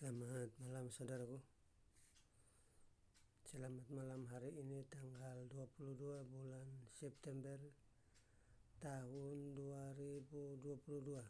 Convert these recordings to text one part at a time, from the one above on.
Selamat malam saudaraku. Selamat malam, hari ini tanggal 22 bulan September tahun 2022.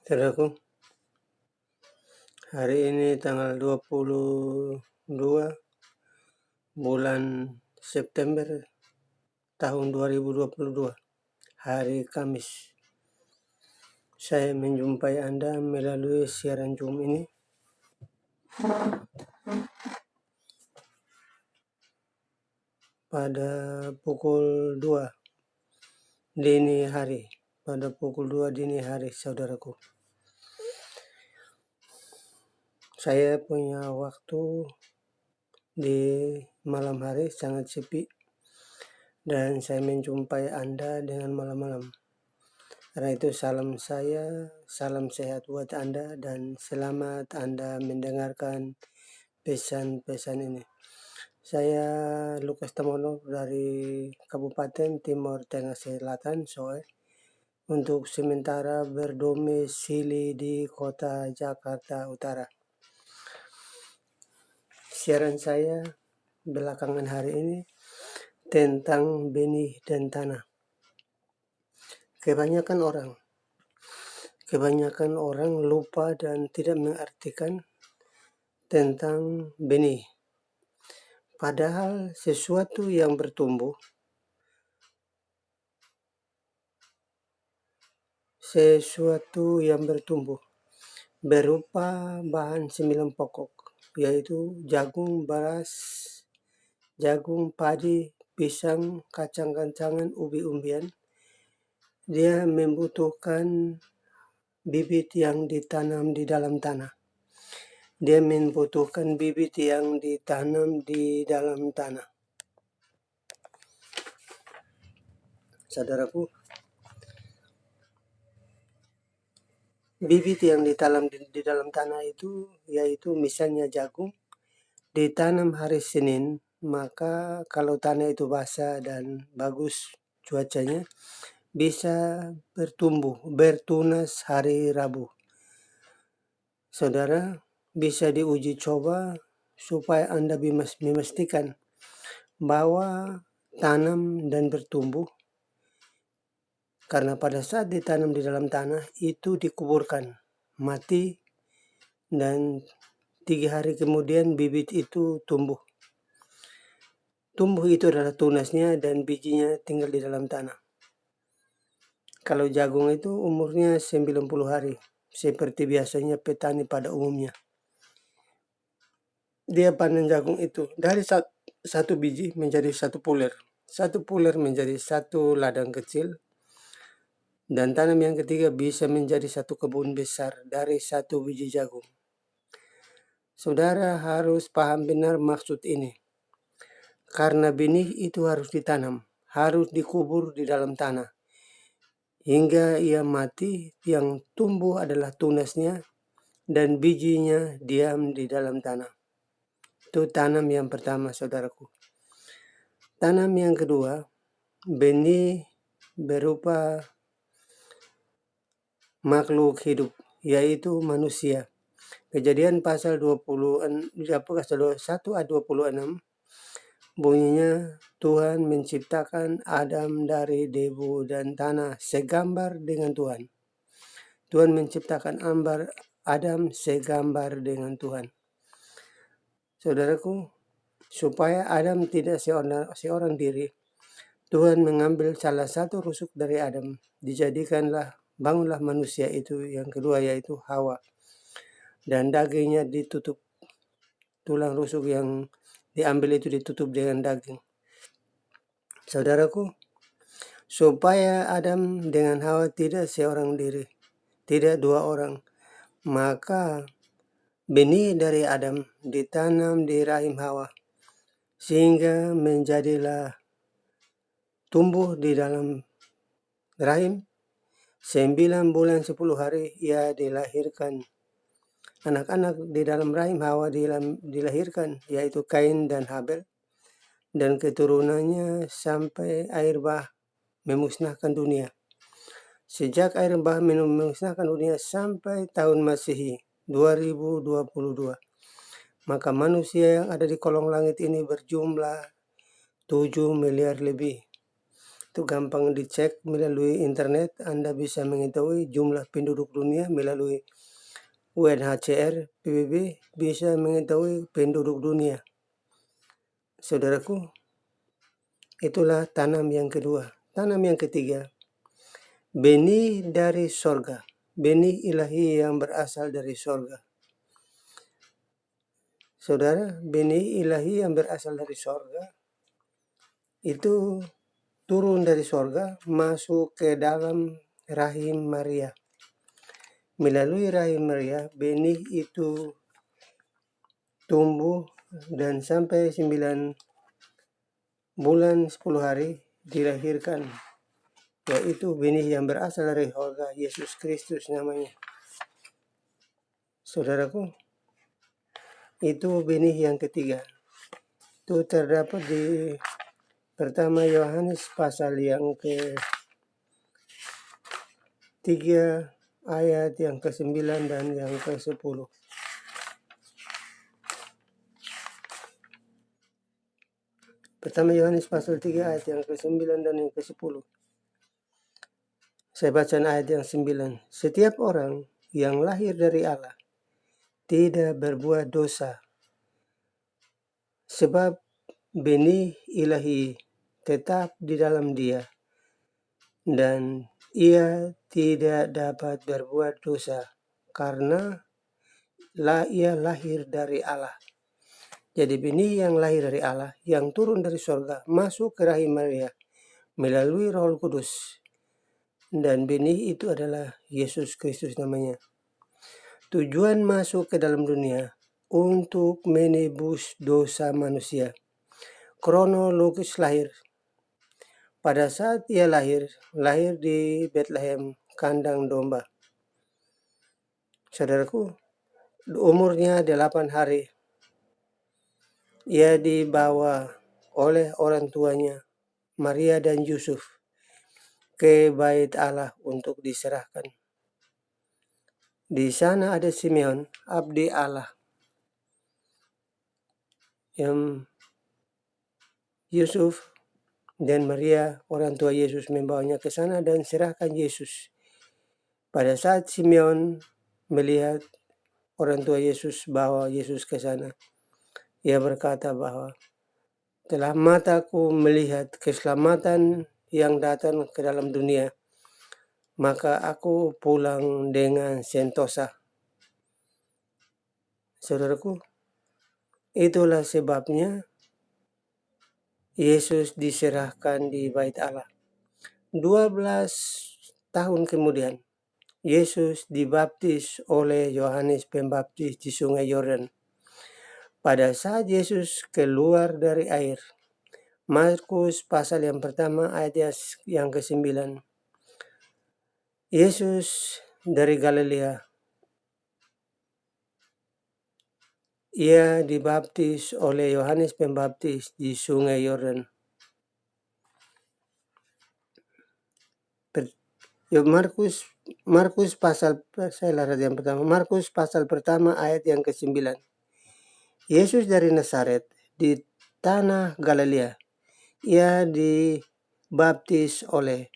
Saudaraku, hari ini tanggal 22 bulan September tahun 2022, hari Kamis. Saya menjumpai Anda melalui siaran Zoom ini pada pukul 2 dini hari. Pada pukul 2 dini hari, saudaraku. Saya punya waktu di malam hari sangat sepi, dan saya menjumpai Anda dengan malam-malam. Karena itu salam saya, salam sehat buat Anda, dan selamat Anda mendengarkan pesan-pesan ini. Saya Lukas Tamono dari Kabupaten Timur Tengah Selatan, Soe, untuk sementara berdomisili di kota Jakarta Utara. Siaran saya belakangan hari ini tentang benih dan tanah. Kebanyakan orang lupa dan tidak mengartikan tentang benih. Padahal sesuatu yang bertumbuh berupa bahan 9 pokok, yaitu jagung, beras, jagung, padi, pisang, kacang-kacangan, ubi-umbian. Dia membutuhkan bibit yang ditanam di dalam tanah. Saudaraku, bibit yang ditanam di dalam tanah itu yaitu misalnya jagung ditanam hari Senin, maka kalau tanah itu basah dan bagus cuacanya, bisa bertunas hari Rabu. Saudara bisa diuji coba supaya Anda memastikan bahwa tanam dan bertumbuh, karena pada saat ditanam di dalam tanah itu dikuburkan, mati, dan 3 hari kemudian bibit itu tumbuh. Tumbuh itu adalah tunasnya dan bijinya tinggal di dalam tanah. Kalau jagung itu umurnya 90 hari, seperti biasanya petani pada umumnya. Dia panen jagung itu dari satu biji menjadi satu puler menjadi satu ladang kecil, dan tanam yang ketiga bisa menjadi satu kebun besar dari satu biji jagung. Saudara harus paham benar maksud ini, karena benih itu harus ditanam, harus dikubur di dalam tanah hingga ia mati. Yang tumbuh adalah tunasnya dan bijinya diam di dalam tanah. Itu tanam yang pertama, saudaraku. Tanam yang kedua, benih berupa makhluk hidup, yaitu manusia. Kejadian pasal 1 ayat 26, bunyinya, Tuhan menciptakan Adam dari debu dan tanah segambar dengan Tuhan. Tuhan menciptakan Adam segambar dengan Tuhan. Saudaraku, supaya Adam tidak seorang diri, Tuhan mengambil salah satu rusuk dari Adam, bangunlah manusia itu yang kedua, yaitu Hawa. Dan dagingnya ditutup, tulang rusuk yang diambil itu ditutup dengan daging. Saudaraku, supaya Adam dengan Hawa tidak seorang diri, tidak dua orang, maka benih dari Adam ditanam di rahim Hawa, sehingga menjadilah tumbuh di dalam rahim. 9 bulan 10 hari ia dilahirkan. Anak-anak di dalam rahim Hawa dilahirkan, yaitu Kain dan Habel, dan keturunannya sampai air bah memusnahkan dunia. Sejak air bah memusnahkan dunia sampai tahun Masehi 2022, maka manusia yang ada di kolong langit ini berjumlah 7 miliar lebih. Itu gampang dicek melalui internet. Anda bisa mengetahui jumlah penduduk dunia melalui UNHCR, PBB, bisa mengetahui penduduk dunia. Saudaraku, itulah tanam yang kedua. Tanam yang ketiga, benih dari sorga, benih ilahi yang berasal dari sorga. Saudara, benih ilahi yang berasal dari sorga itu turun dari sorga, masuk ke dalam rahim Maria. Melalui rahim Maria, benih itu tumbuh dan sampai 9 bulan 10 hari dilahirkan, yaitu benih yang berasal dari sorga, Yesus Kristus namanya. Saudaraku, itu benih yang ketiga. Itu terdapat di pertama Yohanes pasal yang ke-3 ayat yang ke-9 dan yang ke-10. Pertama Yohanes pasal 3 ayat yang ke-9 dan yang ke-10. Saya baca ayat yang 9. Setiap orang yang lahir dari Allah tidak berbuat dosa, sebab benih ilahi tetap di dalam dia, dan ia tidak dapat berbuat dosa karena ia lahir dari Allah. Jadi benih yang lahir dari Allah, yang turun dari surga, masuk ke rahim Maria melalui Roh Kudus. Dan benih itu adalah Yesus Kristus namanya. Tujuan masuk ke dalam dunia untuk menebus dosa manusia. Kronologis lahir. Pada saat ia lahir di Bethlehem, kandang domba. Saudaraku, umurnya 8 hari. Ia dibawa oleh orang tuanya, Maria dan Yusuf, ke bait Allah untuk diserahkan. Di sana ada Simeon, abdi Allah, yang Yusuf dan Maria, orang tua Yesus, membawanya ke sana dan serahkan Yesus. Pada saat Simeon melihat orang tua Yesus bawa Yesus ke sana, ia berkata bahwa telah mataku melihat keselamatan yang datang ke dalam dunia, maka aku pulang dengan sentosa. Saudaraku, itulah sebabnya Yesus diserahkan di bait Allah. 12 tahun kemudian, Yesus dibaptis oleh Yohanes Pembaptis di Sungai Yordan. Pada saat Yesus keluar dari air, Markus pasal yang pertama ayat yang ke-9. Yesus dari Galilea. ia dibaptis oleh Yohanes Pembaptis di Sungai Yordan. Markus pasal yang pertama. Markus pasal pertama ayat yang ke-9. Yesus dari Nazaret di tanah Galilea. Ia dibaptis oleh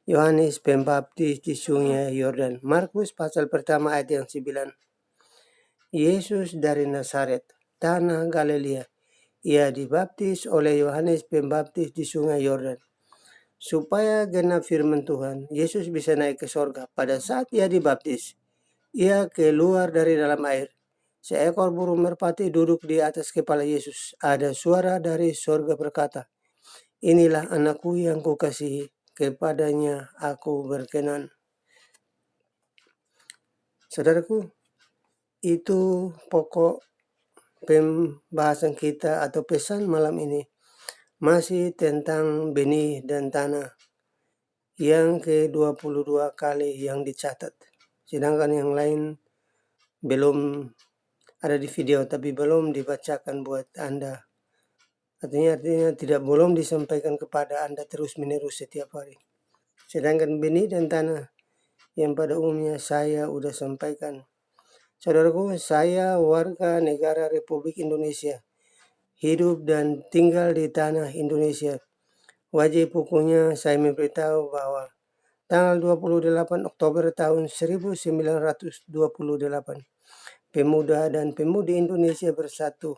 Yohanes Pembaptis di Sungai Yordan. Markus pasal pertama ayat yang 9. Yesus dari Nazaret, tanah Galilea. Ia dibaptis oleh Yohanes Pembaptis di Sungai Yordan. Supaya genap firman Tuhan, Yesus bisa naik ke sorga. Pada saat ia dibaptis, ia keluar dari dalam air. Seekor burung merpati duduk di atas kepala Yesus. Ada suara dari sorga berkata, "Inilah anakku yang kukasihi, kepadanya aku berkenan." Saudaraku, itu pokok pembahasan kita atau pesan malam ini. Masih tentang benih dan tanah. Yang ke-22 kali yang dicatat. Sedangkan yang lain belum ada di video tapi belum dibacakan buat Anda. Artinya belum disampaikan kepada Anda terus menerus setiap hari. Sedangkan benih dan tanah yang pada umumnya saya udah sampaikan. Saudaraku, saya warga negara Republik Indonesia. Hidup dan tinggal di tanah Indonesia. Wajib hukumnya saya memberitahu bahwa tanggal 28 Oktober tahun 1928, pemuda dan pemudi Indonesia bersatu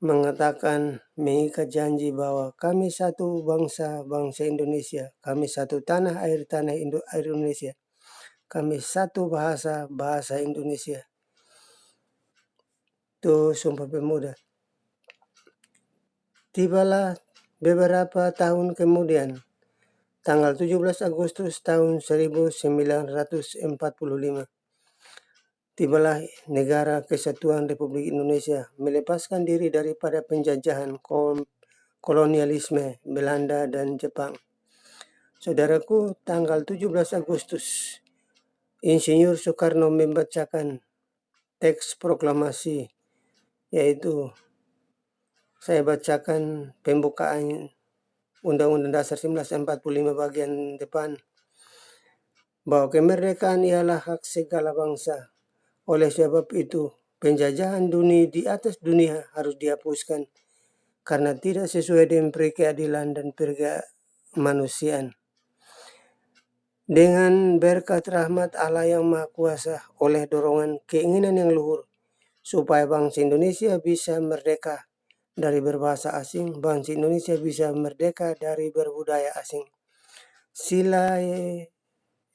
mengatakan mengikat janji bahwa kami satu bangsa Indonesia, kami satu tanah air Indonesia, kami satu bahasa Indonesia. Itu Sumpah Pemuda. Tibalah beberapa tahun kemudian, tanggal 17 Agustus tahun 1945, tibalah negara Kesatuan Republik Indonesia melepaskan diri daripada penjajahan kolonialisme Belanda dan Jepang. Saudaraku, tanggal 17 Agustus, Insinyur Soekarno membacakan teks proklamasi, yaitu saya bacakan pembukaan Undang-Undang Dasar 1945 bagian depan, bahwa kemerdekaan ialah hak segala bangsa. Oleh sebab itu, penjajahan dunia di atas dunia harus dihapuskan karena tidak sesuai dengan peri keadilan dan kemanusiaan. Dengan berkat rahmat Allah yang Maha Kuasa, oleh dorongan keinginan yang luhur, supaya bangsa Indonesia bisa merdeka dari berbahasa asing, bangsa Indonesia bisa merdeka dari berbudaya asing. Sila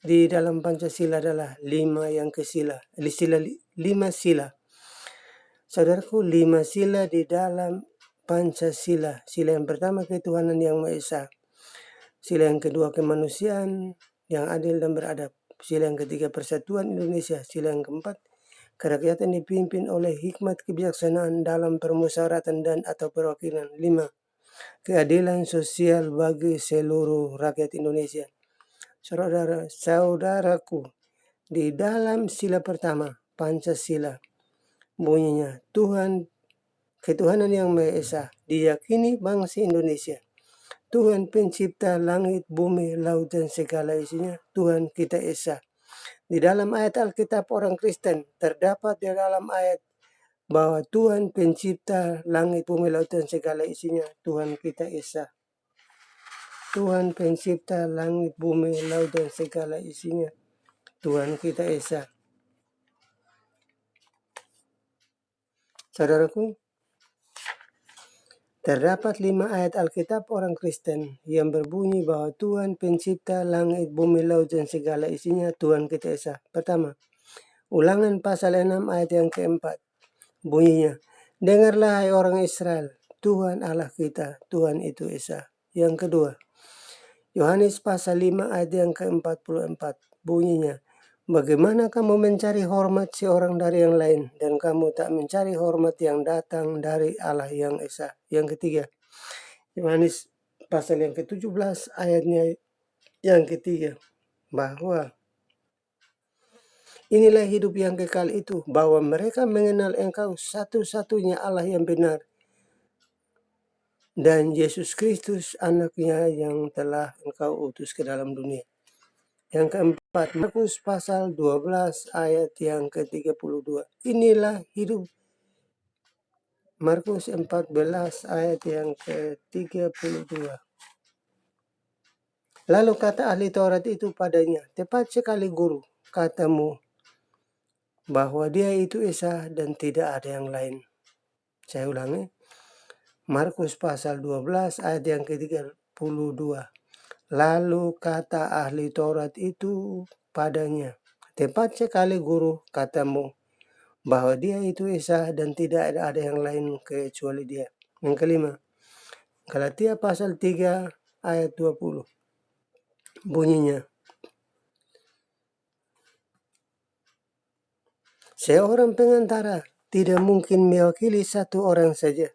di dalam Pancasila adalah 5 sila. Saudaraku, 5 sila di dalam Pancasila. Sila yang pertama, ketuhanan yang Maha Esa. Sila yang kedua, kemanusiaan yang adil dan beradab. Sila yang ketiga, persatuan Indonesia. Sila yang keempat, kerakyatan dipimpin oleh hikmat kebijaksanaan dalam permusyawaratan dan atau perwakilan. 5. Keadilan sosial bagi seluruh rakyat Indonesia. Saudaraku, di dalam sila pertama, Pancasila, bunyinya ketuhanan yang Maha Esa diyakini bangsa Indonesia. Tuhan pencipta langit, bumi, laut, dan segala isinya. Tuhan kita Esa. Di dalam ayat Alkitab orang Kristen terdapat di dalam ayat bahwa Tuhan pencipta langit, bumi, laut, dan segala isinya. Tuhan kita Esa. Tuhan pencipta langit, bumi, laut, dan segala isinya. Tuhan kita Esa. Saudaraku, terdapat 5 ayat Alkitab orang Kristen yang berbunyi bahwa Tuhan pencipta langit, bumi, laut, dan segala isinya. Tuhan kita Esa. Pertama, Ulangan pasal 6 ayat yang keempat. Bunyinya, dengarlah hai orang Israel, Tuhan Allah kita, Tuhan itu Esa. Yang kedua, Yohanes pasal 5 ayat yang ke-44. Bunyinya, bagaimana kamu mencari hormat seorang dari yang lain, dan kamu tak mencari hormat yang datang dari Allah yang Esa. Yang ketiga, Yohanes pasal yang ke-17 ayatnya yang ketiga, bahwa Inilah hidup yang kekal itu, bahwa mereka mengenal Engkau satu-satunya Allah yang benar, dan Yesus Kristus anaknya yang telah Engkau utus ke dalam dunia. Yang keempat, Markus pasal 12 ayat yang ke-32. Inilah hidup. Markus 14 ayat yang ke-32. Lalu kata ahli Taurat itu padanya, tepat sekali guru, katamu bahwa dia itu Esa dan tidak ada yang lain. Saya ulangi, Markus pasal 12 ayat yang ke-32. Lalu kata ahli Taurat itu padanya, tepat sekali guru, katamu bahwa dia itu Esa dan tidak ada yang lain kecuali dia. Yang kelima, Galatia pasal 3 ayat 20. Bunyinya, seorang pengantara tidak mungkin mewakili satu orang saja,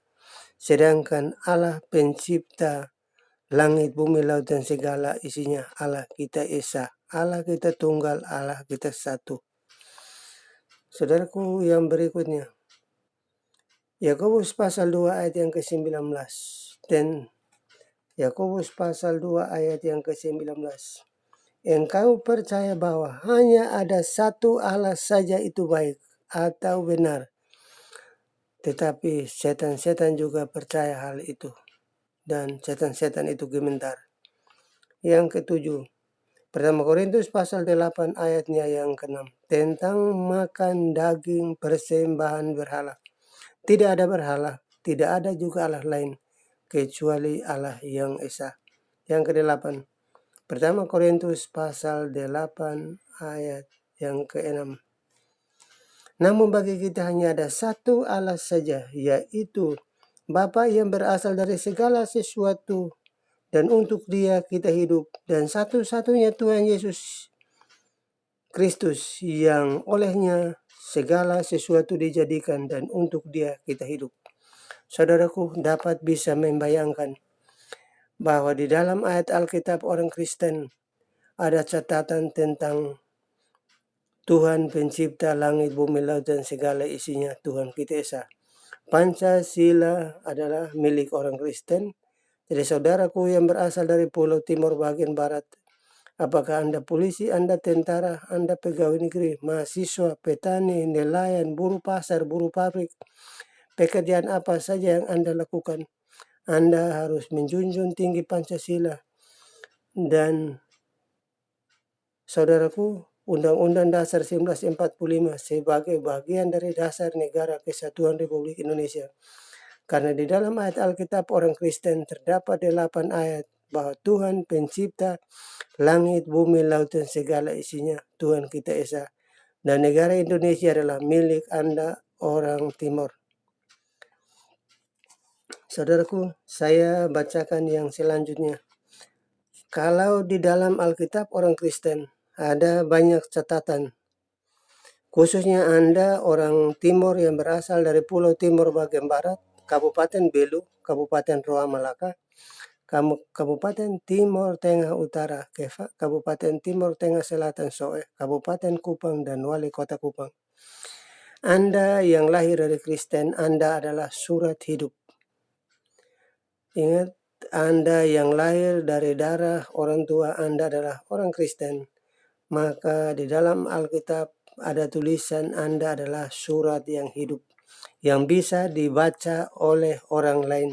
sedangkan Allah pencipta langit, bumi, laut, dan segala isinya, Allah kita Esa, Allah kita tunggal, Allah kita satu. Saudaraku yang berikutnya, Yakobus pasal 2 ayat yang ke-19. Dan Yakobus pasal 2 ayat yang ke-19. Engkau percaya bahwa hanya ada satu Allah saja itu baik atau benar. Tetapi setan-setan juga percaya hal itu. Dan setan-setan itu gemetar. Yang ketujuh, Pertama Korintus pasal 8 ayatnya yang ke-6. Tentang makan daging persembahan berhala. Tidak ada berhala, tidak ada juga Allah lain, kecuali Allah yang Esa. Yang ke-8, Pertama Korintus pasal 8 ayat yang ke-6. Namun bagi kita hanya ada satu Allah saja, yaitu Bapa yang berasal dari segala sesuatu, dan untuk Dia kita hidup, dan satu-satunya Tuhan Yesus Kristus yang olehnya segala sesuatu dijadikan, dan untuk Dia kita hidup. Saudaraku dapat bisa membayangkan bahwa di dalam ayat Alkitab orang Kristen ada catatan tentang Tuhan pencipta langit, bumi, laut, dan segala isinya, Tuhan kita Esa. Pancasila adalah milik orang Kristen. Jadi saudaraku yang berasal dari Pulau Timur bagian Barat, apakah Anda polisi, Anda tentara, Anda pegawai negeri, mahasiswa, petani, nelayan, buruh pasar, buruh pabrik, pekerjaan apa saja yang Anda lakukan, Anda harus menjunjung tinggi Pancasila. Dan saudaraku, Undang-Undang Dasar 1945 sebagai bagian dari dasar negara kesatuan Republik Indonesia. Karena di dalam ayat Alkitab orang Kristen terdapat 8 ayat bahwa Tuhan pencipta langit, bumi, laut, dan segala isinya, Tuhan kita Esa. Dan negara Indonesia adalah milik Anda orang Timur. Saudaraku, saya bacakan yang selanjutnya. Kalau di dalam Alkitab orang Kristen ada banyak catatan, khususnya Anda orang Timur yang berasal dari Pulau Timur bagian Barat, Kabupaten Belu, Kabupaten Roa Malaka, Kabupaten Timur Tengah Utara, Kabupaten Timur Tengah Selatan Soe, Kabupaten Kupang, dan Wali Kota Kupang. Anda yang lahir dari Kristen, Anda adalah surat hidup. Ingat, Anda yang lahir dari darah orang tua Anda adalah orang Kristen. Maka di dalam Alkitab ada tulisan Anda adalah surat yang hidup, yang bisa dibaca oleh orang lain.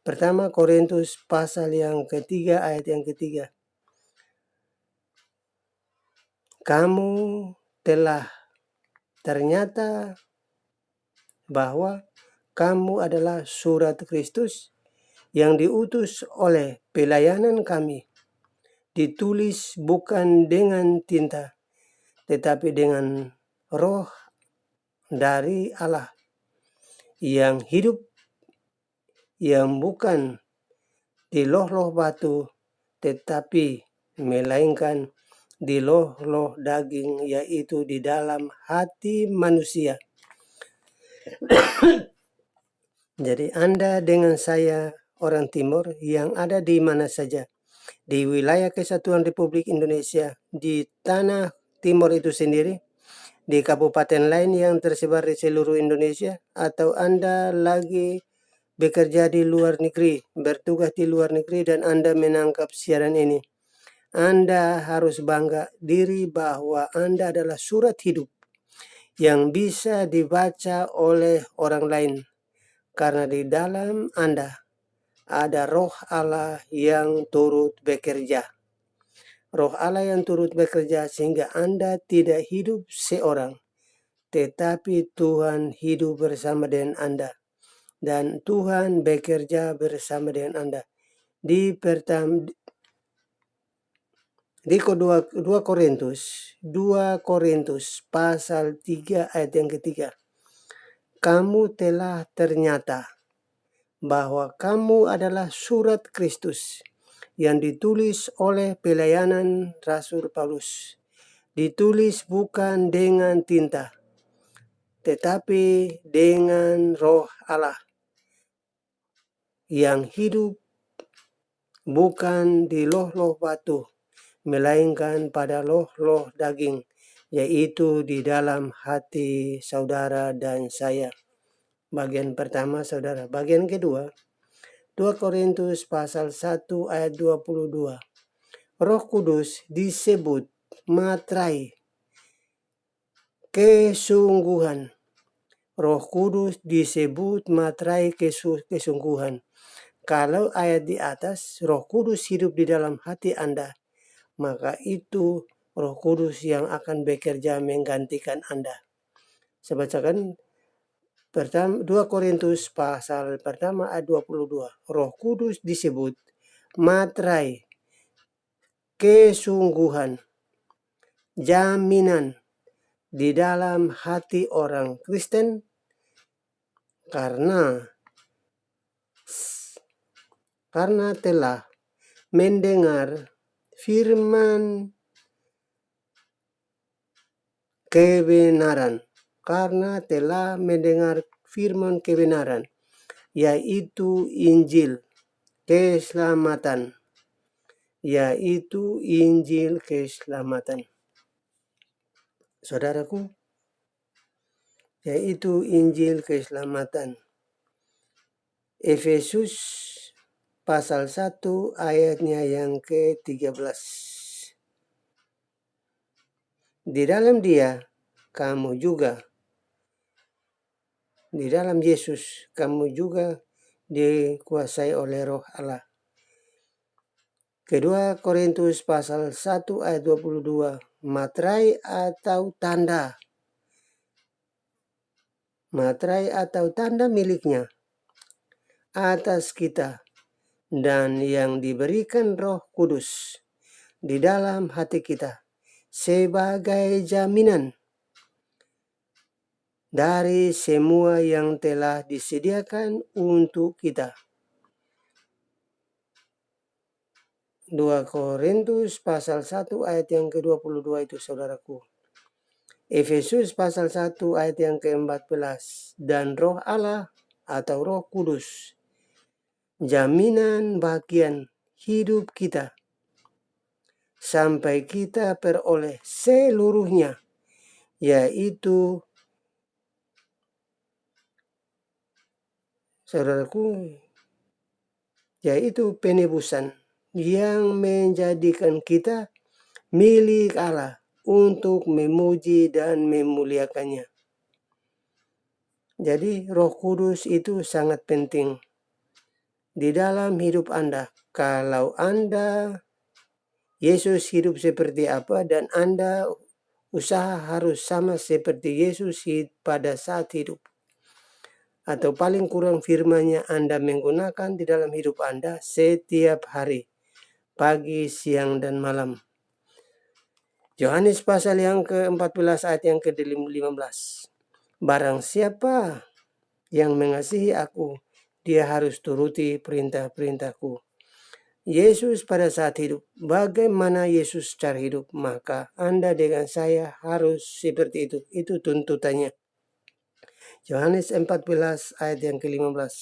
Pertama Korintus pasal yang ketiga ayat yang ketiga. Kamu telah ternyata bahwa kamu adalah surat Kristus yang diutus oleh pelayanan kami, ditulis bukan dengan tinta, tetapi dengan roh dari Allah yang hidup, yang bukan di loh-loh batu, tetapi melainkan di loh-loh daging, yaitu di dalam hati manusia. Jadi Anda dengan saya orang Timur yang ada di mana saja, di wilayah Kesatuan Republik Indonesia, di tanah Timur itu sendiri, di kabupaten lain yang tersebar di seluruh Indonesia, atau Anda lagi bekerja di luar negeri, bertugas di luar negeri, dan Anda menangkap siaran ini, Anda harus bangga diri bahwa Anda adalah surat hidup yang bisa dibaca oleh orang lain, karena di dalam Anda ada Roh Allah yang turut bekerja. Roh Allah yang turut bekerja sehingga Anda tidak hidup seorang, tetapi Tuhan hidup bersama dengan Anda. Dan Tuhan bekerja bersama dengan Anda. Di kedua 2 Korintus pasal 3 ayat yang ketiga. Kamu telah ternyata bahwa kamu adalah surat Kristus yang ditulis oleh pelayanan Rasul Paulus. Ditulis bukan dengan tinta, tetapi dengan Roh Allah yang hidup, bukan di loh-loh batu, melainkan pada loh-loh daging, yaitu di dalam hati saudara dan saya. Bagian pertama, saudara. Bagian kedua, 2 Korintus pasal 1 ayat 22. Roh Kudus disebut matrai kesungguhan. Roh Kudus disebut matrai kesungguhan. Kalau ayat di atas, Roh Kudus hidup di dalam hati Anda, maka itu Roh Kudus yang akan bekerja menggantikan Anda. Saya bacakan 2 Korintus pasal pertama ayat 22. Roh Kudus disebut matrai kesungguhan, jaminan di dalam hati orang Kristen, karena telah mendengar firman kebenaran. Karena telah mendengar firman kebenaran, yaitu Injil keselamatan. Yaitu Injil keselamatan. Saudaraku, yaitu Injil keselamatan. Efesus pasal 1 ayatnya yang ke-13. Di dalam Dia, kamu juga, di dalam Yesus, kamu juga dikuasai oleh Roh Allah. Kedua Korintus pasal 1 ayat 22. Materai atau tanda. Materai atau tanda miliknya atas kita, dan yang diberikan Roh Kudus di dalam hati kita sebagai jaminan dari semua yang telah disediakan untuk kita. 2 Korintus pasal 1 ayat yang ke-22 itu, saudaraku. Efesus pasal 1 ayat yang ke-14. Dan Roh Allah atau Roh Kudus, jaminan bagian hidup kita sampai kita peroleh seluruhnya, yaitu, saudaraku, yaitu penebusan yang menjadikan kita milik Allah untuk memuji dan memuliakannya. Jadi Roh Kudus itu sangat penting di dalam hidup Anda. Kalau Anda, Yesus hidup seperti apa, dan Anda usaha harus sama seperti Yesus pada saat hidup. Atau paling kurang firman-Nya Anda menggunakan di dalam hidup Anda setiap hari, pagi, siang, dan malam. Yohanes pasal yang ke-14 ayat yang ke-15. Barang siapa yang mengasihi aku, dia harus turuti perintah-perintahku. Yesus pada saat hidup, bagaimana Yesus cara hidup, maka Anda dengan saya harus seperti itu. Itu tuntutannya. Yohanes 14 ayat yang ke-15.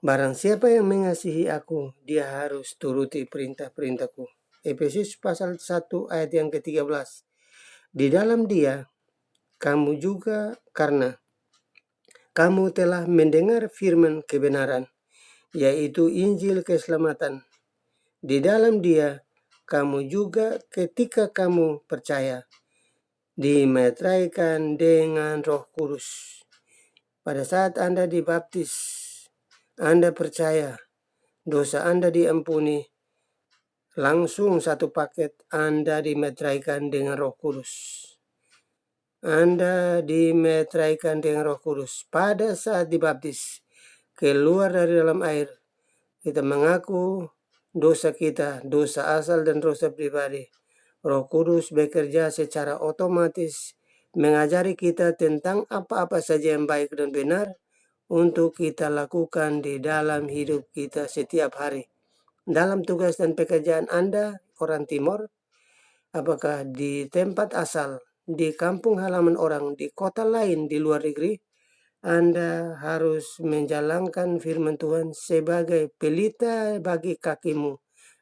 Barang siapa yang mengasihi aku, dia harus turuti perintah-perintahku. Efesus pasal 1 ayat yang ke-13. Di dalam Dia, kamu juga karena kamu telah mendengar firman kebenaran, yaitu Injil keselamatan. Di dalam Dia, kamu juga ketika kamu percaya, dimeteraikan dengan Roh Kudus. Pada saat Anda dibaptis, Anda percaya, dosa Anda diampuni, langsung satu paket Anda dimeteraikan dengan Roh Kudus. Anda dimeteraikan dengan Roh Kudus. Pada saat dibaptis, keluar dari dalam air, kita mengaku dosa kita, dosa asal dan dosa pribadi. Roh Kudus bekerja secara otomatis mengajari kita tentang apa-apa saja yang baik dan benar untuk kita lakukan di dalam hidup kita setiap hari. Dalam tugas dan pekerjaan Anda, orang Timor, apakah di tempat asal, di kampung halaman orang, di kota lain, di luar negeri, Anda harus menjalankan firman Tuhan sebagai pelita bagi kakimu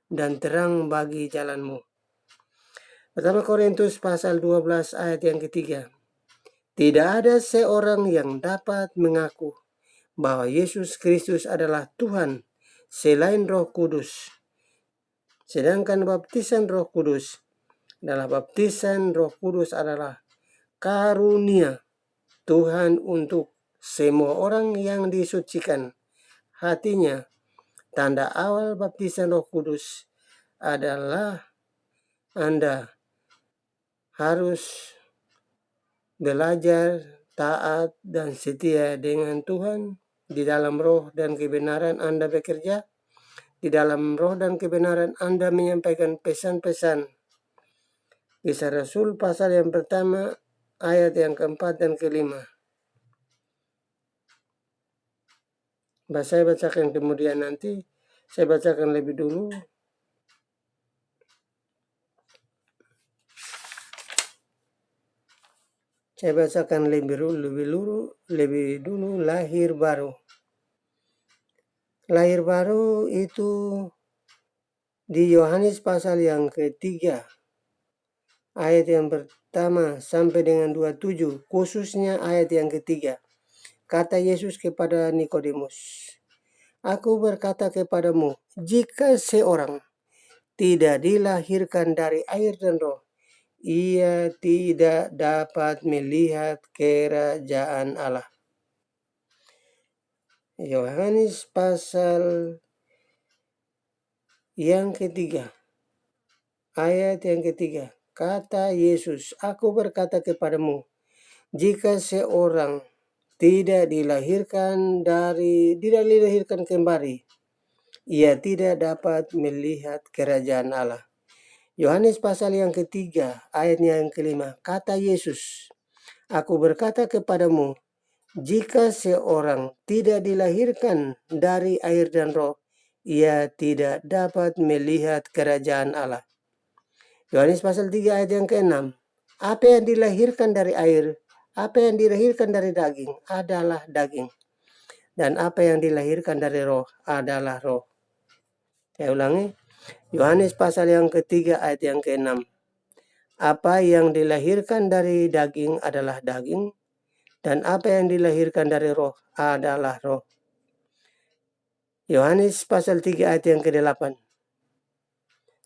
dan terang bagi jalanmu. Pertama Korintus pasal 12 ayat yang ketiga. Tidak ada seorang yang dapat mengaku bahwa Yesus Kristus adalah Tuhan selain Roh Kudus. Sedangkan baptisan Roh Kudus adalah karunia Tuhan untuk semua orang yang disucikan hatinya. Tanda awal baptisan Roh Kudus adalah Anda harus belajar taat dan setia dengan Tuhan. Di dalam roh dan kebenaran Anda bekerja. Di dalam roh dan kebenaran Anda menyampaikan pesan-pesan. Kisah Rasul pasal yang pertama ayat yang keempat dan kelima. Saya bacakan kemudian nanti. Saya bacakan lebih dulu. Saya bacakan lebih dulu lahir baru. Lahir baru itu di Yohanes pasal yang ketiga, ayat yang pertama sampai dengan 27, khususnya ayat yang ketiga. Kata Yesus kepada Nikodemus, Aku berkata kepadamu, jika seorang tidak dilahirkan dari air dan roh, ia tidak dapat melihat kerajaan Allah. Yohanes pasal yang ketiga, ayat yang ketiga. Kata Yesus, aku berkata kepadamu, jika seorang tidak dilahirkan kembali, ia tidak dapat melihat kerajaan Allah. Yohanes pasal yang ketiga, ayatnya yang kelima. Kata Yesus, aku berkata kepadamu, jika seorang tidak dilahirkan dari air dan roh, ia tidak dapat melihat kerajaan Allah. Yohanes pasal 3 ayat yang ke-6. Apa yang dilahirkan dari air, apa yang dilahirkan dari daging adalah daging. Dan apa yang dilahirkan dari roh adalah roh. Saya ulangi. Yohanes pasal yang ketiga ayat yang ke-6. Apa yang dilahirkan dari daging adalah daging. Dan apa yang dilahirkan dari roh adalah roh. Yohanes pasal 3 ayat yang ke-8.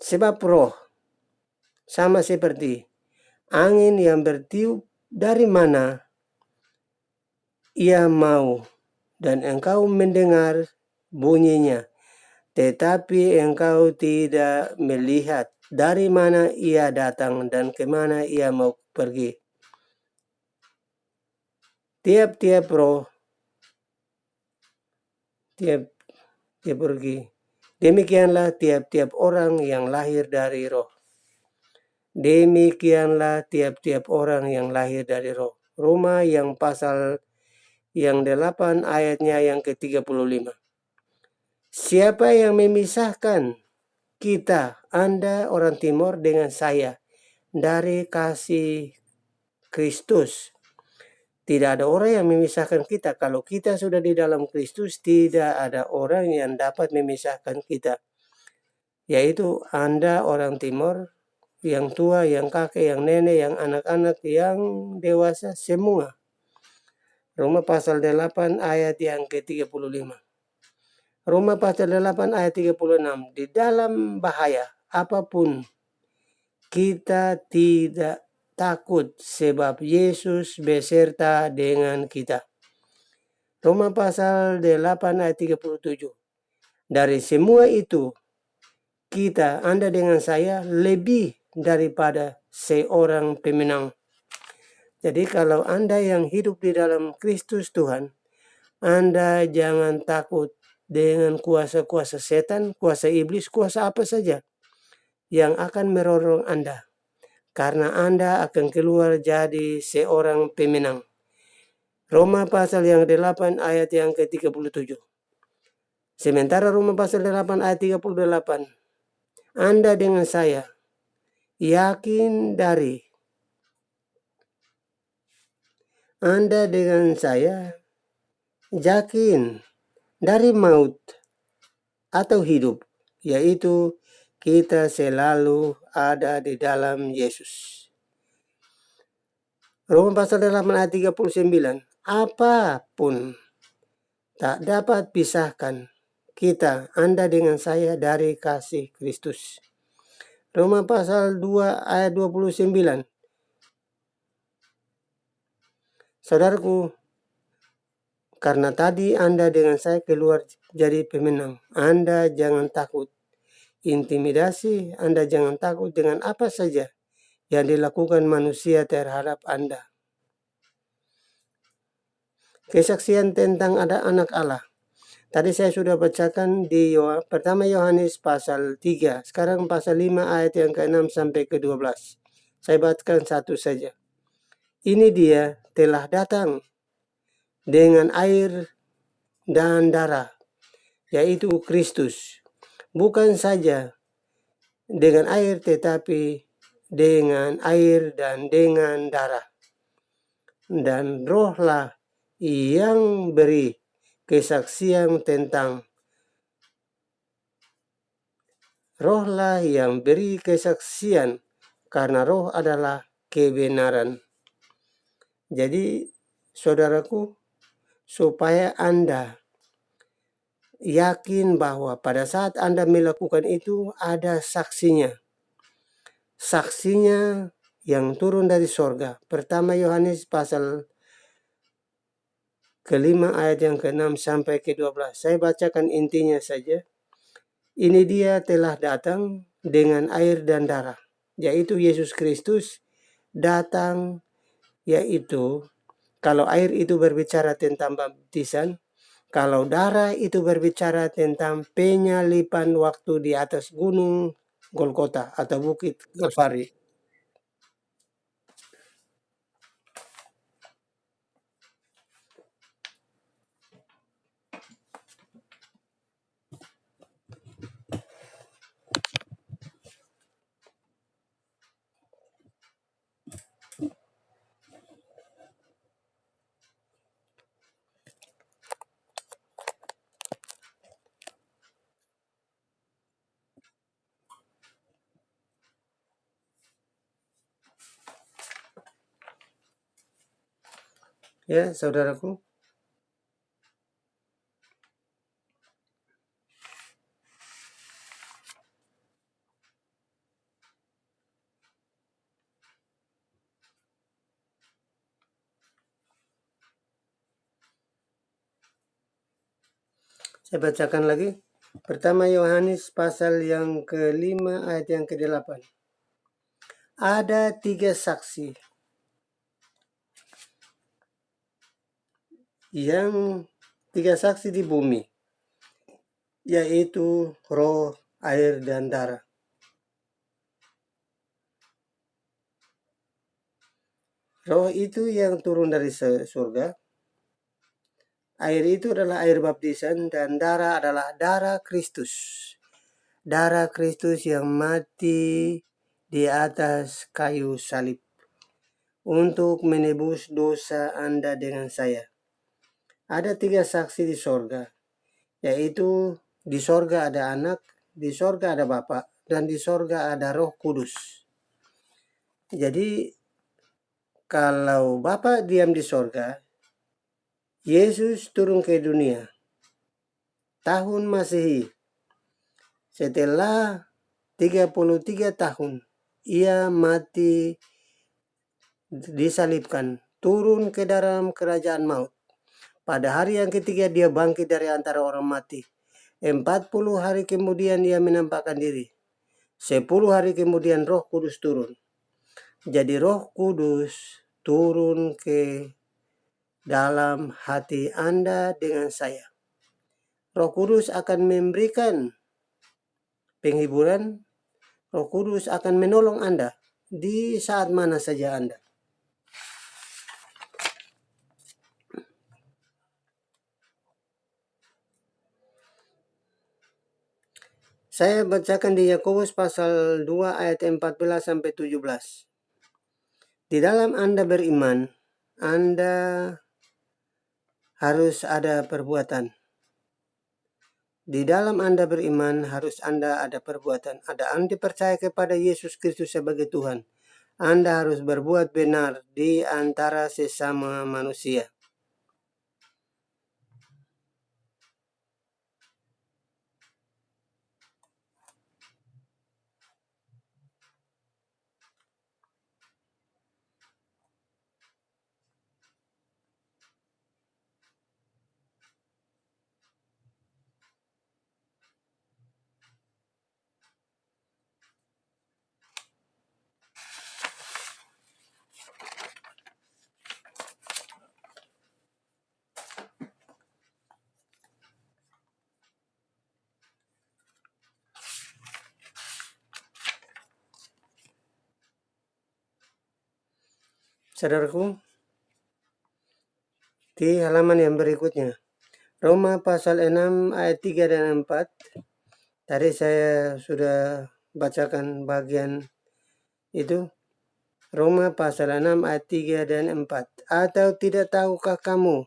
Sebab roh sama seperti angin yang bertiup dari mana ia mau, dan engkau mendengar bunyinya, tetapi engkau tidak melihat dari mana ia datang dan kemana ia mau pergi. Tiap-tiap roh, tiap pergi. Demikianlah tiap-tiap orang yang lahir dari roh. Demikianlah tiap-tiap orang yang lahir dari roh. Roma yang pasal yang 8 ayatnya yang ke-35. Siapa yang memisahkan kita, Anda orang Timur dengan saya, dari kasih Kristus? Tidak ada orang yang memisahkan kita. Kalau kita sudah di dalam Kristus, tidak ada orang yang dapat memisahkan kita. Yaitu Anda orang Timur yang tua, yang kakek, yang nenek, yang anak-anak, yang dewasa, semua. Roma pasal 8 ayat yang ke-35. Roma pasal 8 ayat 36. Di dalam bahaya apapun kita tidak takut sebab Yesus beserta dengan kita. Roma pasal 8 ayat 37. Dari semua itu, kita, Anda dengan saya, lebih daripada seorang pemenang. Jadi kalau Anda yang hidup di dalam Kristus Tuhan, Anda jangan takut dengan kuasa-kuasa setan, kuasa iblis, kuasa apa saja yang akan merorong Anda. Karena Anda akan keluar jadi seorang pemenang. Roma pasal yang 8 ayat yang ke-37. Sementara Roma pasal 8 ayat 38. Anda dengan saya yakin dari Anda dengan saya yakin dari maut atau hidup, yaitu kita selalu ada di dalam Yesus. Roma pasal 8 ayat 39. Apapun tak dapat pisahkan kita, Anda dengan saya, dari kasih Kristus. Roma pasal 2 ayat 29. Saudaraku, karena tadi Anda dengan saya keluar jadi pemenang, Anda jangan takut. Intimidasi, Anda jangan takut dengan apa saja yang dilakukan manusia terhadap Anda. Kesaksian tentang ada anak Allah. Tadi saya sudah bacakan di pertama Yohanes pasal 3. Sekarang pasal 5 ayat yang ke-6 sampai ke-12. Saya bacakan satu saja. Ini dia telah datang dengan air dan darah, yaitu Kristus. Bukan saja dengan air, tetapi dengan air dan dengan darah. Dan rohlah yang beri kesaksian tentang Rohlah yang beri kesaksian, karena roh adalah kebenaran. Jadi, saudaraku, supaya Anda yakin bahwa pada saat Anda melakukan itu ada saksinya. Saksinya yang turun dari sorga. Pertama Yohanes pasal ke-5 ayat yang ke-6 sampai ke-12. Saya bacakan intinya saja. Ini dia telah datang dengan air dan darah, yaitu Yesus Kristus datang, yaitu kalau air itu berbicara tentang baptisan, kalau darah itu berbicara tentang penyalipan waktu di atas gunung Golgota atau bukit Kalvari. Ya, saudaraku. Saya bacakan lagi. Pertama Yohanes pasal yang ke-5 ayat yang ke-8. Ada 3 saksi di bumi, yaitu roh, air, dan darah. Roh itu yang turun dari surga. Air itu adalah air baptisan, dan darah adalah darah Kristus. Darah Kristus yang mati di atas kayu salib untuk menebus dosa Anda dengan saya. Ada 3 saksi di sorga, yaitu di sorga ada anak, di sorga ada Bapa, dan di sorga ada Roh Kudus. Jadi kalau Bapa diam di sorga, Yesus turun ke dunia tahun Masehi. Setelah 33 tahun, ia mati disalibkan, turun ke dalam kerajaan maut. Pada hari yang ketiga dia bangkit dari antara orang mati. 40 hari kemudian ia menampakkan diri. 10 hari kemudian Roh Kudus turun. Jadi Roh Kudus turun ke dalam hati Anda dengan saya. Roh Kudus akan memberikan penghiburan. Roh Kudus akan menolong Anda di saat mana saja Anda. Saya bacakan di Yakobus pasal 2 ayat 14 sampai 17. Di dalam Anda beriman, Anda harus ada perbuatan. Di dalam Anda beriman, harus Anda ada perbuatan. Ada Anda percaya kepada Yesus Kristus sebagai Tuhan. Anda harus berbuat benar di antara sesama manusia. Saudaraku, di halaman yang berikutnya, Roma pasal 6 ayat 3 dan 4. Tadi saya sudah bacakan bagian itu. Roma pasal 6 ayat 3 dan 4. Atau tidak tahukah kamu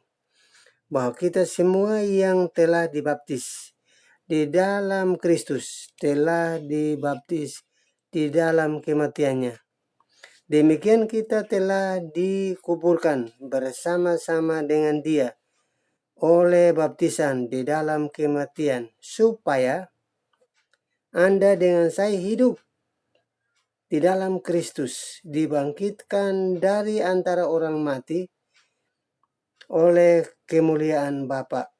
bahwa kita semua yang telah dibaptis di dalam Kristus telah dibaptis di dalam kematiannya. Demikian kita telah dikuburkan bersama-sama dengan Dia oleh baptisan di dalam kematian, supaya Anda dengan saya hidup di dalam Kristus, dibangkitkan dari antara orang mati oleh kemuliaan Bapa.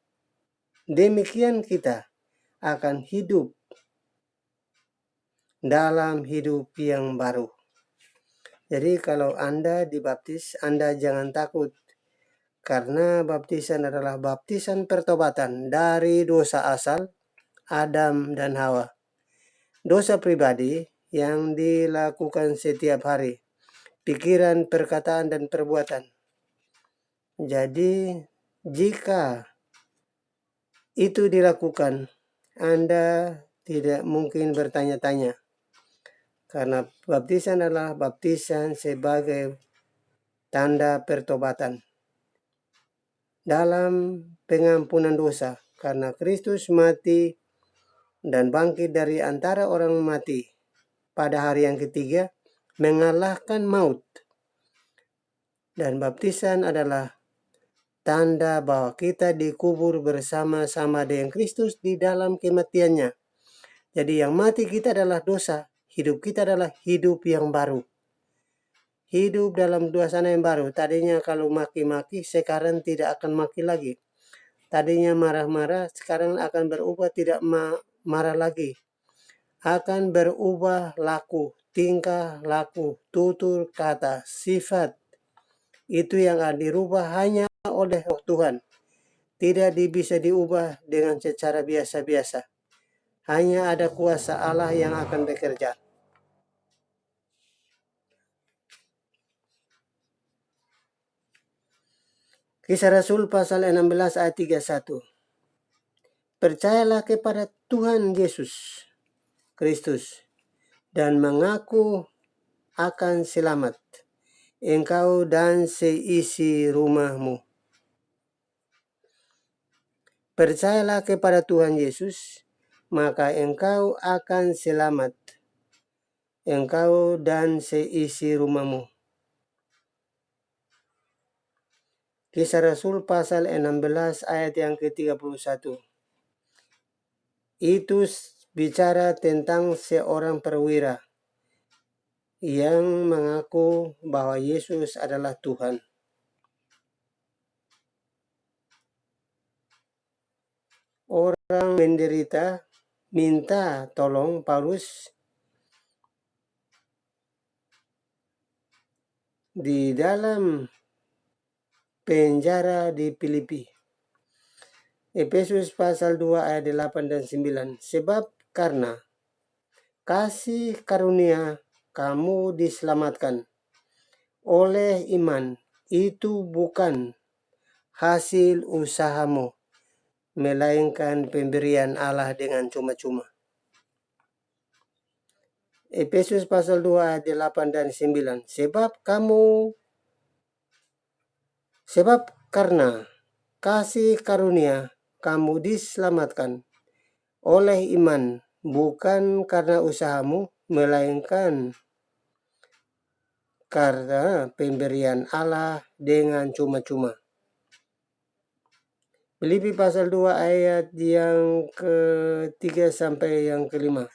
Demikian kita akan hidup dalam hidup yang baru. Jadi kalau Anda dibaptis, Anda jangan takut. Karena baptisan adalah baptisan pertobatan dari dosa asal Adam dan Hawa. Dosa pribadi yang dilakukan setiap hari. Pikiran, perkataan, dan perbuatan. Jadi jika itu dilakukan, Anda tidak mungkin bertanya-tanya. Karena baptisan adalah baptisan sebagai tanda pertobatan dalam pengampunan dosa. Karena Kristus mati dan bangkit dari antara orang mati pada hari yang ketiga, mengalahkan maut. Dan baptisan adalah tanda bahwa kita dikubur bersama-sama dengan Kristus di dalam kematiannya. Jadi yang mati kita adalah dosa, hidup kita adalah hidup yang baru. Hidup dalam suasana yang baru. Tadinya kalau maki-maki, sekarang tidak akan maki lagi. Tadinya marah-marah, sekarang akan berubah tidak marah lagi. Akan berubah laku, tingkah laku, tutur kata, sifat. Itu yang akan dirubah hanya oleh Roh Tuhan. Tidak bisa diubah dengan secara biasa-biasa. Hanya ada kuasa Allah yang akan bekerja. Kisah Rasul pasal 16 ayat 31. Percayalah kepada Tuhan Yesus Kristus dan mengaku akan selamat engkau dan seisi rumahmu. Percayalah kepada Tuhan Yesus, maka engkau akan selamat. engkau dan seisi rumahmu. Kisah Rasul pasal 16 ayat yang ke-31. Itu bicara tentang seorang perwira yang mengaku bahwa Yesus adalah Tuhan. Orang menderita minta tolong Paulus di dalam penjara di Filipi. Efesus pasal 2 ayat 8 dan 9. Sebab karena kasih karunia kamu diselamatkan oleh iman, itu bukan hasil usahamu, melainkan pemberian Allah dengan cuma-cuma. Efesus pasal 2 ayat 8 dan 9. Sebab karena kasih karunia kamu diselamatkan oleh iman, bukan karena usahamu, melainkan karena pemberian Allah dengan cuma-cuma. Filipi pasal 2 ayat yang ke-3 sampai yang ke-5.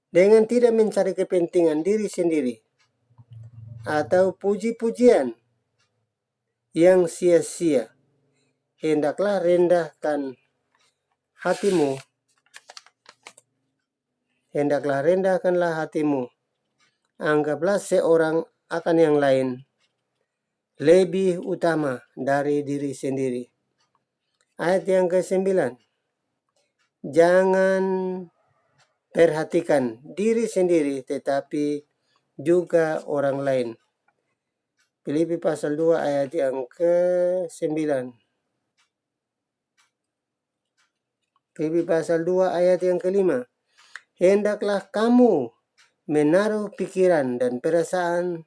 Dengan tidak mencari kepentingan diri sendiri atau puji-pujian yang sia-sia, hendaklah rendahkanlah hatimu. Anggaplah seorang akan yang lain lebih utama dari diri sendiri. Ayat yang ke-9. Jangan perhatikan diri sendiri, tetapi juga orang lain. Filipi pasal 2 ayat yang ke-9. Filipi pasal 2 ayat yang ke-5. Hendaklah kamu menaruh pikiran dan perasaan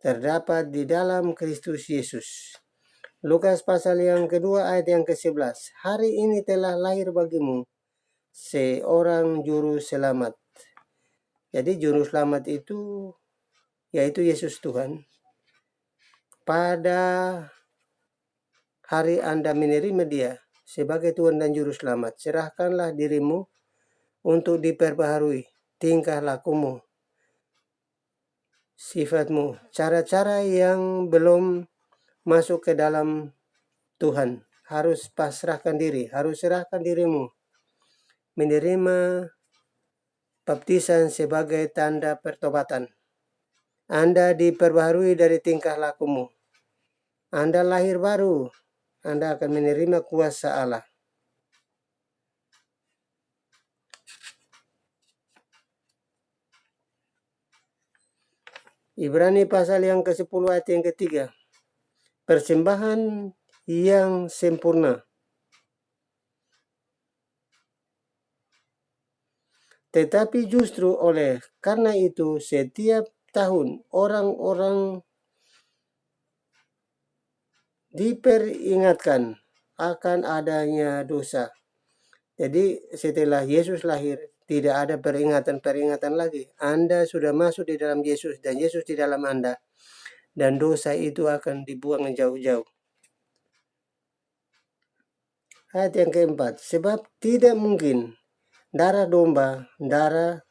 terdapat di dalam Kristus Yesus. Lukas pasal yang kedua ayat yang ke-11. Hari ini telah lahir bagimu seorang juru selamat. Jadi juru selamat itu yaitu Yesus Tuhan. Pada hari Anda menerima Dia sebagai Tuhan dan juru selamat, serahkanlah dirimu untuk diperbaharui tingkah lakumu, sifatmu, cara-cara yang belum masuk ke dalam Tuhan. Harus pasrahkan diri, harus serahkan dirimu. Menerima baptisan sebagai tanda pertobatan. Anda diperbaharui dari tingkah lakumu. Anda lahir baru, Anda akan menerima kuasa Allah. Ibrani pasal yang ke-10 ayat yang ke-3. Persembahan yang sempurna. Tetapi justru oleh karena itu setiap tahun orang-orang diperingatkan akan adanya dosa. Jadi setelah Yesus lahir, tidak ada peringatan-peringatan lagi. Anda sudah masuk di dalam Yesus dan Yesus di dalam Anda. Dan dosa itu akan dibuang jauh-jauh. Ayat yang keempat. Sebab tidak mungkin darah domba, darah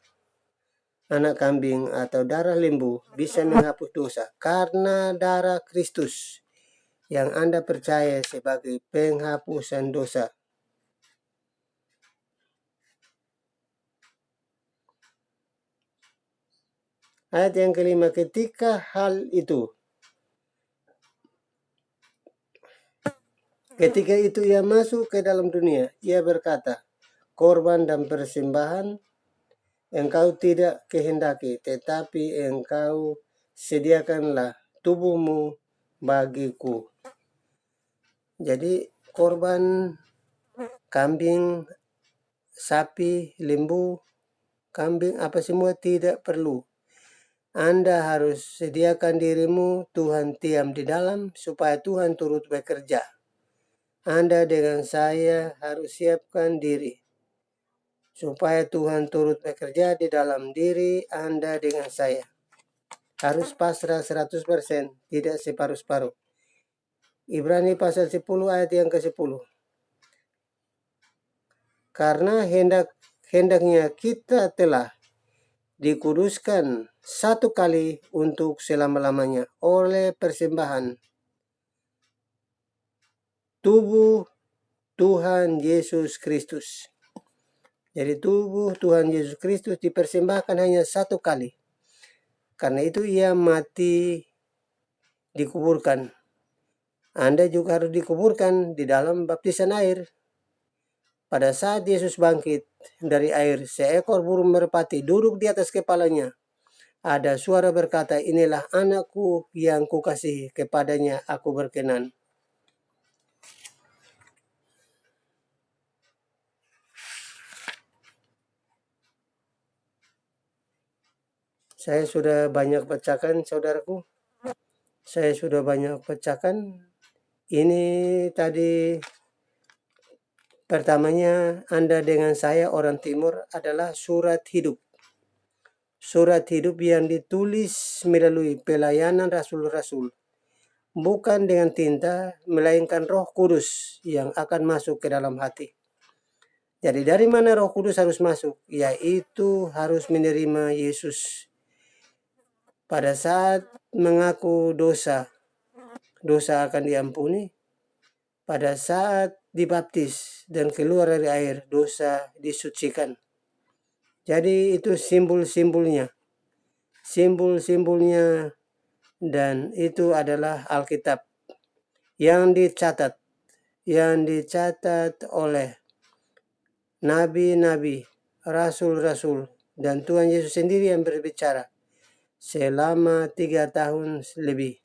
anak kambing, atau darah lembu bisa menghapus dosa. Karena darah Kristus yang Anda percaya sebagai penghapusan dosa. Ayat yang kelima, ketika itu ia masuk ke dalam dunia, ia berkata, korban dan persembahan engkau tidak kehendaki, tetapi engkau sediakanlah tubuhmu bagiku. Jadi korban kambing, sapi, lembu, kambing, apa semua tidak perlu. Anda harus sediakan dirimu, Tuhan diam di dalam, supaya Tuhan turut bekerja. Anda dengan saya harus siapkan diri supaya Tuhan turut bekerja di dalam diri Anda dengan saya. Harus pasrah 100%, tidak separuh-separuh. Ibrani pasal 10 ayat yang ke-10. Karena hendaknya kita telah dikuduskan satu kali untuk selama-lamanya oleh persembahan tubuh Tuhan Yesus Kristus. Jadi tubuh Tuhan Yesus Kristus dipersembahkan hanya satu kali. Karena itu ia mati, dikuburkan. Anda juga harus dikuburkan di dalam baptisan air. Pada saat Yesus bangkit dari air, seekor burung merpati duduk di atas kepalanya. Ada suara berkata, inilah anakku yang kukasihi, kepadanya aku berkenan. Saya sudah banyak bacakan, saudaraku. Saya sudah banyak bacakan. Ini tadi pertamanya Anda dengan saya orang Timur adalah surat hidup. Surat hidup yang ditulis melalui pelayanan rasul-rasul. Bukan dengan tinta, melainkan Roh Kudus yang akan masuk ke dalam hati. Jadi dari mana Roh Kudus harus masuk? Yaitu harus menerima Yesus. Pada saat mengaku dosa, dosa akan diampuni. Pada saat dibaptis dan keluar dari air, dosa disucikan. Jadi itu simbol-simbolnya. Simbol-simbolnya, dan itu adalah Alkitab yang dicatat oleh nabi-nabi, rasul-rasul, dan Tuhan Yesus sendiri yang berbicara selama 3 tahun lebih.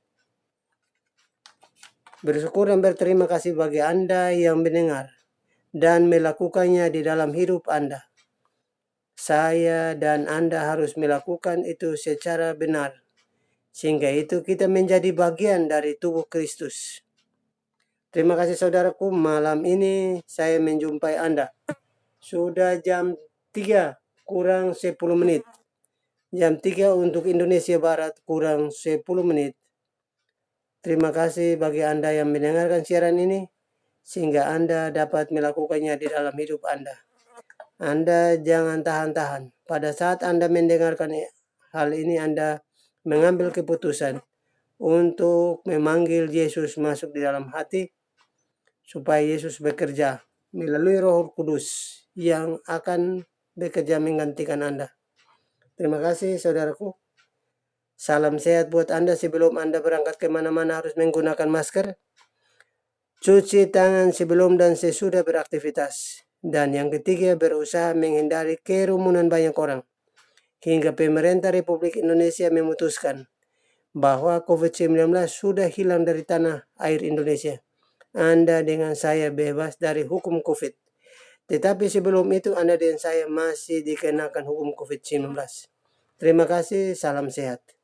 Bersyukur dan berterima kasih bagi Anda yang mendengar dan melakukannya di dalam hidup Anda. Saya dan Anda harus melakukan itu secara benar, sehingga itu kita menjadi bagian dari tubuh Kristus. Terima kasih saudaraku, malam ini saya menjumpai Anda. Sudah jam 3 kurang 10 menit. Jam 3 untuk Indonesia Barat kurang 10 menit. Terima kasih bagi Anda yang mendengarkan siaran ini, sehingga Anda dapat melakukannya di dalam hidup Anda. Anda jangan tahan-tahan. Pada saat Anda mendengarkan hal ini, Anda mengambil keputusan untuk memanggil Yesus masuk di dalam hati, supaya Yesus bekerja melalui Roh Kudus yang akan bekerja menggantikan Anda. Terima kasih saudaraku. Salam sehat buat Anda. Sebelum Anda berangkat kemana-mana harus menggunakan masker. Cuci tangan sebelum dan sesudah beraktivitas. Dan yang ketiga, berusaha menghindari kerumunan banyak orang. Hingga pemerintah Republik Indonesia memutuskan bahwa COVID-19 sudah hilang dari tanah air Indonesia. Anda dengan saya bebas dari hukum COVID. Tetapi sebelum itu Anda dan saya masih dikenakan hukum COVID-19. Terima kasih, salam sehat.